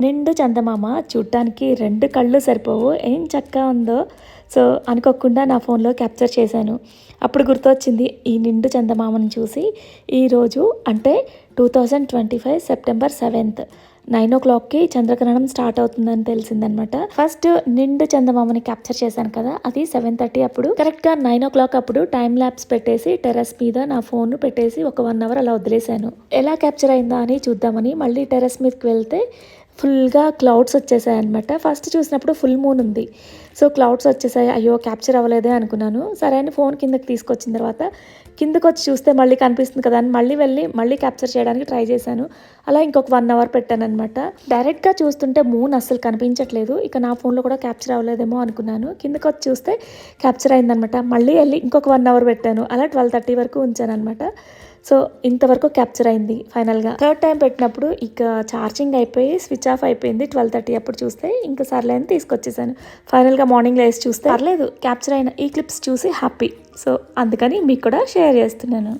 నిండు చందమామ చూడటానికి 2 కళ్ళు సరిపోవు. ఏం చక్కగా ఉందో. సో అనుకోకుండా నా ఫోన్లో క్యాప్చర్ చేశాను. అప్పుడు గుర్తొచ్చింది ఈ నిండు చందమామను చూసి. ఈరోజు అంటే 2025 సెప్టెంబర్ 7th 9 o'clockకి చంద్రగ్రహణం స్టార్ట్ అవుతుందని తెలిసిందనమాట. ఫస్ట్ నిండు చందమామని క్యాప్చర్ చేశాను కదా, అది 7:30 అప్పుడు. కరెక్ట్గా 9 o'clock అప్పుడు టైం ల్యాబ్స్ పెట్టేసి టెర్రస్ మీద నా ఫోన్ పెట్టేసి ఒక 1 hour అలా వదిలేశాను. ఎలా క్యాప్చర్ అయిందా అని చూద్దామని మళ్ళీ టెర్రస్ మీదకి వెళ్తే ఫుల్గా క్లౌడ్స్ వచ్చేసాయి అనమాట. ఫస్ట్ చూసినప్పుడు ఫుల్ మూన్ ఉంది. సో క్లౌడ్స్ వచ్చేసాయి. అయ్యో క్యాప్చర్ అవ్వలేదే అనుకున్నాను. సరే అని ఫోన్ కిందకి తీసుకొచ్చిన తర్వాత కిందకు వచ్చి చూస్తే మళ్ళీ కనిపిస్తుంది కదా అని మళ్ళీ క్యాప్చర్ చేయడానికి ట్రై చేశాను. అలా ఇంకొక 1 hour పెట్టాను అనమాట. డైరెక్ట్గా చూస్తుంటే మూన్ అస్సలు కనిపించట్లేదు. ఇక నా ఫోన్లో కూడా క్యాప్చర్ అవ్వలేదేమో అనుకున్నాను. కిందకు వచ్చి చూస్తే క్యాప్చర్ అయిందనమాట. మళ్ళీ వెళ్ళి ఇంకొక 1 hour పెట్టాను. అలా 12:30 వరకు ఉంచాను అనమాట. సో ఇంతవరకు క్యాప్చర్ అయింది. ఫైనల్గా థర్డ్ టైం పెట్టినప్పుడు ఇక ఛార్జింగ్ అయిపోయి స్విచ్ ఆఫ్ అయిపోయింది. 12:30 అప్పుడు చూస్తే ఇంకా సర్లే అని తీసుకొచ్చేసాను. ఫైనల్గా మార్నింగ్ లేసి చూస్తే పర్లేదు క్యాప్చర్ అయిన ఈ క్లిప్స్ చూసి హ్యాపీ. సో అందుకని మీకు కూడా షేర్ చేస్తున్నాను.